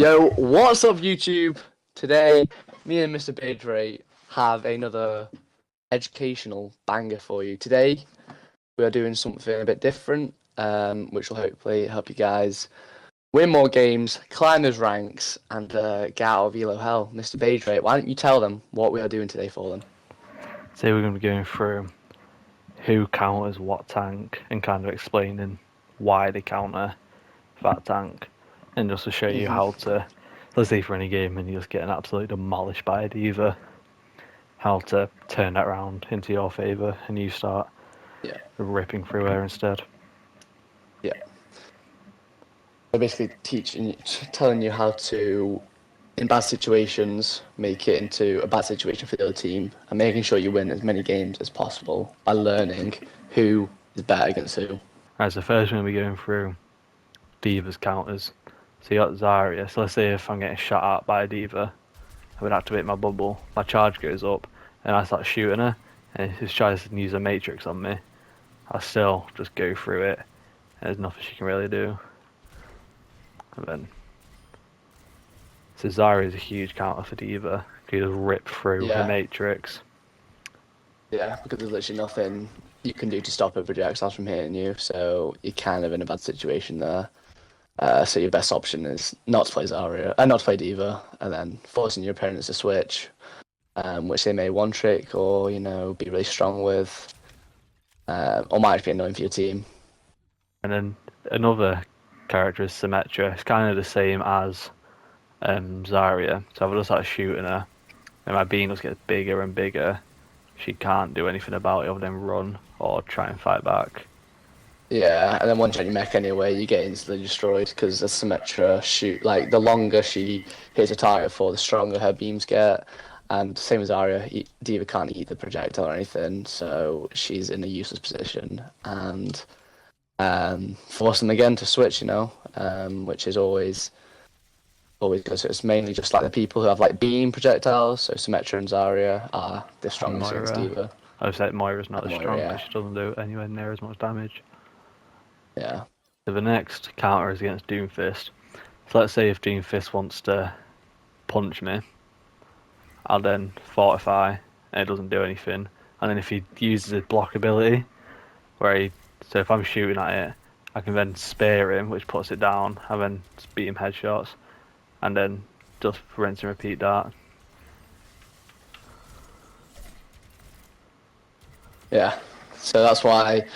Yo, what's up, YouTube? Today, me and Mr. Bedray have another educational banger for you. Today, we are doing something a bit different, which will hopefully help you guys win more games, climb those ranks, and get out of Elo hell. Mr. Bedray, why don't you tell them what we are doing today for them? Today we're going to be going through who counters what tank and kind of explaining why they counter that tank, and just to show you how to, let's say for any game and you're just getting absolutely demolished by a diva, how to turn that around into your favour and you start ripping through her instead. Yeah. So basically telling you how to, in bad situations, make it into a bad situation for the other team, and making sure you win as many games as possible by learning who is better against who. Right, so first we're going to be going through Diva's counters. So you got Zarya, so let's say if I'm getting shot at by a Diva, I would activate my bubble, my charge goes up, and I start shooting her, and if she tries to use a matrix on me, I still just go through it, and there's nothing she can really do. And then, so Zarya is a huge counter for Diva. You just rip through her matrix. Yeah, because there's literally nothing you can do to stop her projectiles from hitting you, so you're kind of in a bad situation there. So your best option is not to play Zarya, not to play Diva, and then forcing your opponents to switch, which they may one trick or be really strong with, or might be annoying for your team. And then another character is Symmetra. It's kind of the same as Zarya. So if I just start shooting her, and my beam just gets bigger and bigger, she can't do anything about it other than run or try and fight back. Yeah, and then once you're on your mech anyway, you get instantly destroyed because the Symmetra the longer she hits a target for, the stronger her beams get. And same as Arya, Diva can't eat the projectile or anything, so she's in a useless position. And force them again to switch, which is always good. So it's mainly just like the people who have like beam projectiles. So Symmetra and Zarya are the strongest against Diva. I said Moira's not as strong, but she doesn't do anywhere near as much damage. Yeah. So the next counter is against Doomfist. So let's say if Doomfist wants to punch me, I'll then fortify and it doesn't do anything. And then if he uses his block ability, so if I'm shooting at it, I can then spear him, which puts it down, and then beat him headshots, and then just rinse and repeat that. Yeah, so that's why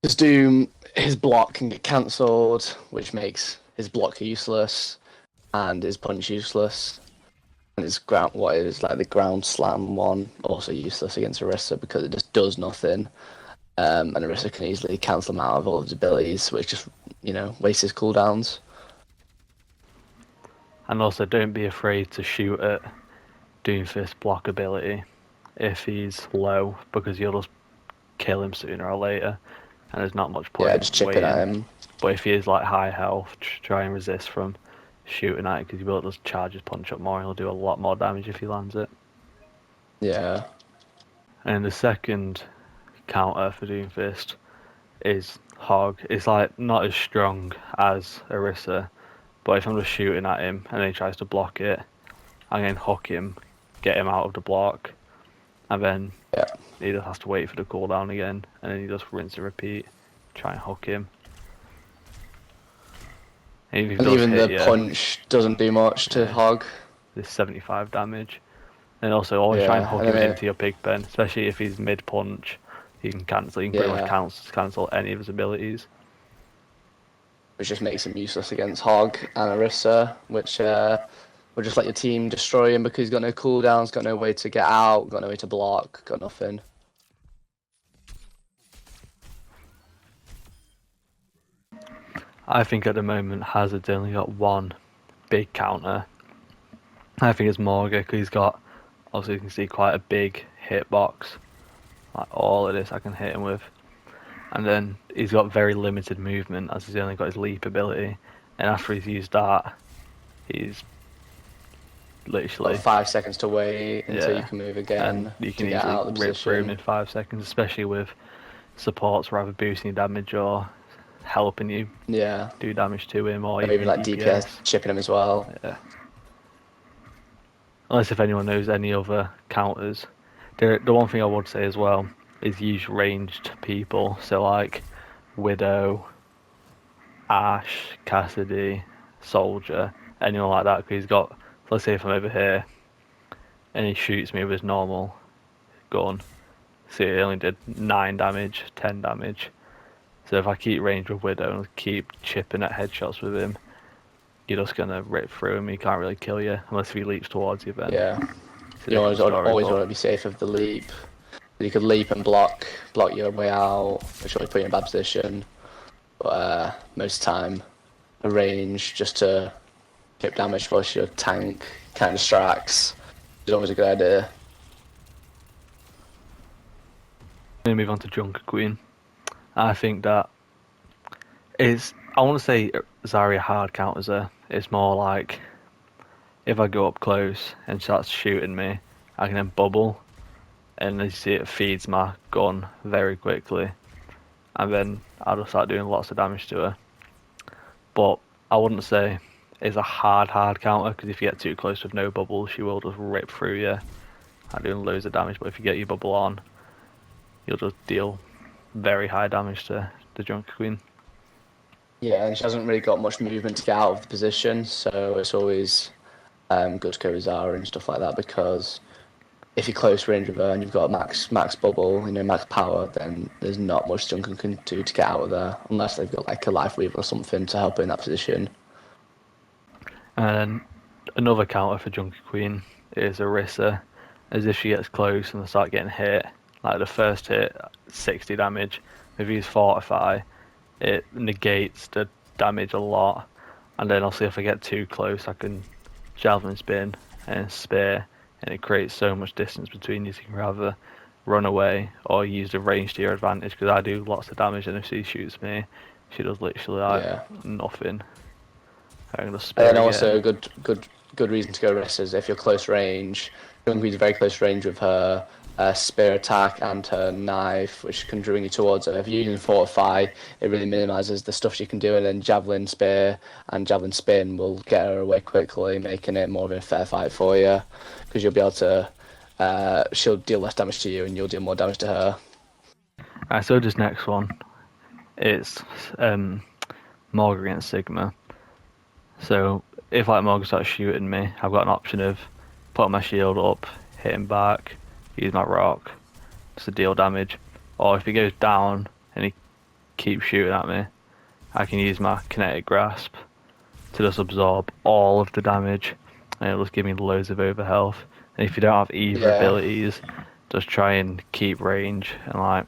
his Doom, his block can get cancelled, which makes his block useless and his punch useless. And his the ground slam one, also useless against Orisa because it just does nothing. And Orisa can easily cancel him out of all of his abilities, which just, wastes his cooldowns. And also, don't be afraid to shoot at Doomfist block ability if he's low, because you'll just kill him sooner or later, and there's not much point. Yeah, just chip it at him. But if he is like high health, try and resist from shooting at it, because you will just charge his punch up more, and he'll do a lot more damage if he lands it. Yeah. And the second counter for Doomfist is Hog. It's like not as strong as Orisa, but if I'm just shooting at him and then he tries to block it, I can hook him, get him out of the block, and then he just has to wait for the cooldown again, and then you just rinse and repeat, try and hook him. And even the punch doesn't do much to Hog. There's 75 damage. And also always try and hook him into your pig pen, especially if he's mid punch. You can cancel. You can pretty much cancel any of his abilities. Which just makes him useless against Hog and Orisa, which will just let your team destroy him because he's got no cooldowns, got no way to get out, got no way to block, got nothing. I think at the moment Hazard's only got one big counter. I think it's Morga because he's got, obviously you can see, quite a big hitbox. Like all of this I can hit him with. And then he's got very limited movement as he's only got his leap ability. And after he's used that, he's literally got 5 seconds to wait until you can move again. And you can easily rip through him in 5 seconds, especially with supports rather boosting damage or helping you Yeah. do damage to him, or Or even even your like DPS chipping him as well. Yeah. Unless if anyone knows any other counters. The one thing I would say as well is use ranged people. So like Widow, Ash, Cassidy, Soldier, anyone like that. Because he's got, let's say if I'm over here and he shoots me with his normal gun, see it only did 9 damage, 10 damage. So if I keep range with Widow and keep chipping at headshots with him, you're just gonna rip through him. He can't really kill you unless if he leaps towards you. Then Yeah. it's a You different story. always But want to be safe of the leap. You could leap and block your way out, which will put you in a bad position. But most of the time, a range just to chip damage plus your tank kind of distracts is always a good idea. I'm gonna move on to Junker Queen. I think that is. I want to say Zarya hard counters her. It's more like if I go up close and she starts shooting me, I can then bubble, and as you see, it feeds my gun very quickly, and then I'll just start doing lots of damage to her. But I wouldn't say it's a hard counter, because if you get too close with no bubble, she will just rip through you and doing loads of damage. But if you get your bubble on, you'll just deal very high damage to the Junker Queen. Yeah, and she hasn't really got much movement to get out of the position, so it's always good to go with Zara and stuff like that, because if you're close range with her and you've got max bubble, max power, then there's not much Junker can do to get out of there, unless they've got like a life weaver or something to help her in that position. And another counter for Junker Queen is Orisa, as if she gets close and they start getting hit. Like the first hit, 60 damage. If you use Fortify, it negates the damage a lot. And then obviously if I get too close, I can Javelin Spin and Spear, and it creates so much distance between you, so you can either run away or use the range to your advantage, because I do lots of damage, and if she shoots me, she does literally like Yeah. nothing. I can just And Spear then again. also good reason to go Orisa is if you're close range. Junker Queen's very close range with her spear attack and her knife, which can bring you towards her. If you're using Fortify, it really minimises the stuff she can do, and then Javelin Spear and Javelin Spin will get her away quickly, making it more of a fair fight for you, because you'll be able to. She'll deal less damage to you, and you'll deal more damage to her. Alright, so this next one, it's Morg against Sigma. So if like Morgan starts shooting me, I've got an option of putting my shield up, hitting back, use my rock just to deal damage. Or if he goes down and he keeps shooting at me, I can use my kinetic grasp to just absorb all of the damage, and it'll just give me loads of over health. And if you don't have either Yeah, abilities, just try and keep range and like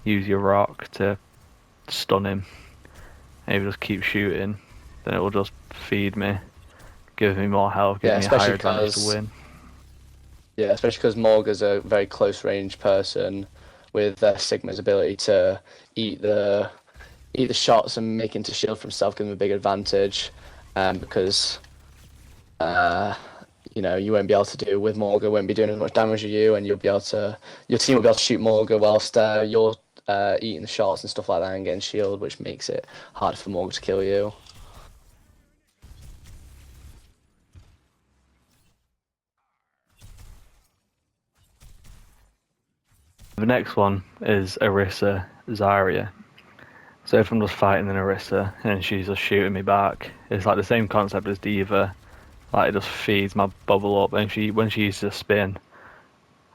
use your rock to stun him. And if you just keep shooting, then it will just feed me, give me more health, give yeah, me a higher advantage to win. especially because Morga's a very close range person with Sigma's ability to eat the eat the shots and make into shield for himself, give him a big advantage. Because you won't be able to do with Morga, won't be doing as much damage as you, and your team will be able to shoot Morga whilst you're eating the shots and stuff like that and getting shield, which makes it harder for Morga to kill you. The next one is Orisa Zarya. So if I'm just fighting an Orisa and she's just shooting me back, it's like the same concept as D.Va. Like it just feeds my bubble up, and when she uses a spin,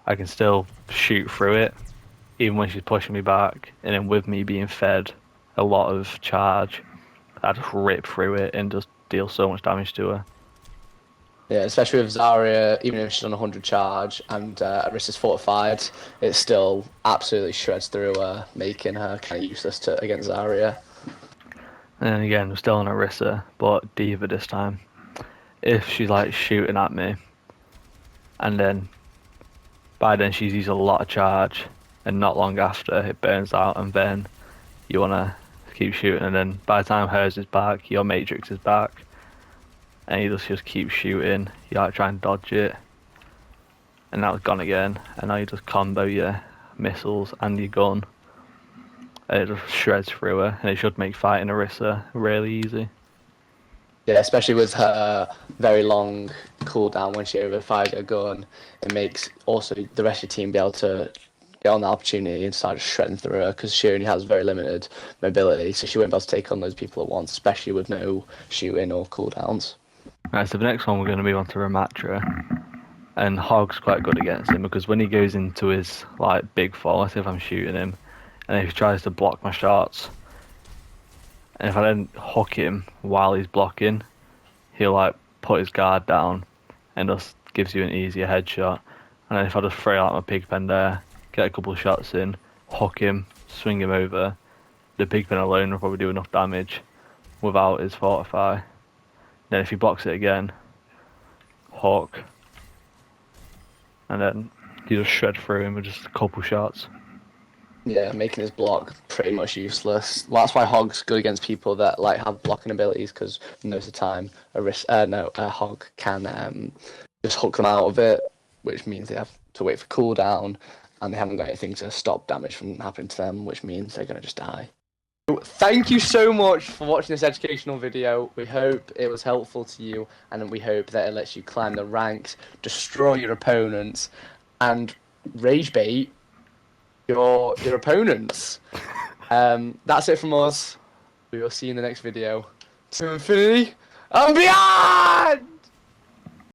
I can still shoot through it, even when she's pushing me back. And then with me being fed a lot of charge, I just rip through it and just deal so much damage to her. Yeah, especially with Zarya, even if she's on 100 charge and Orisa's fortified, it still absolutely shreds through her, making her kind of useless against Zarya. And then again, I'm still on Orisa, but D.Va this time. If she's like shooting at me, and then by then she's used a lot of charge, and not long after it burns out, and then you wanna keep shooting, and then by the time hers is back, your Matrix is back, and you just keep shooting. You like try and dodge it, and now it's gone again, and now you just combo your missiles and your gun, and it just shreds through her, and it should make fighting Orisa really easy. Yeah, especially with her very long cooldown when she overfires her gun, it makes also the rest of the team be able to get on the opportunity and start shredding through her because she only has very limited mobility, so she won't be able to take on those people at once, especially with no shooting or cooldowns. Right, so the next one we're going to move on to Ramatra, and Hog's quite good against him because when he goes into his like big fall, let's say if I'm shooting him, and if he tries to block my shots, and if I then hook him while he's blocking, he'll like put his guard down and just gives you an easier headshot. And then if I just throw out my pig pen there, get a couple of shots in, hook him, swing him over, the pig pen alone will probably do enough damage without his fortify. Then if he blocks it again, hook, and then you just shred through him with just a couple shots. Yeah, making his block pretty much useless. Well, that's why Hog's good against people that like have blocking abilities because most of the time a Hog can just hook them out of it, which means they have to wait for cooldown, and they haven't got anything to stop damage from happening to them, which means they're gonna just die. Thank you so much for watching this educational video. We hope it was helpful to you, and we hope that it lets you climb the ranks, destroy your opponents, and rage bait your opponents. That's it from us. We will see you in the next video. To infinity and beyond!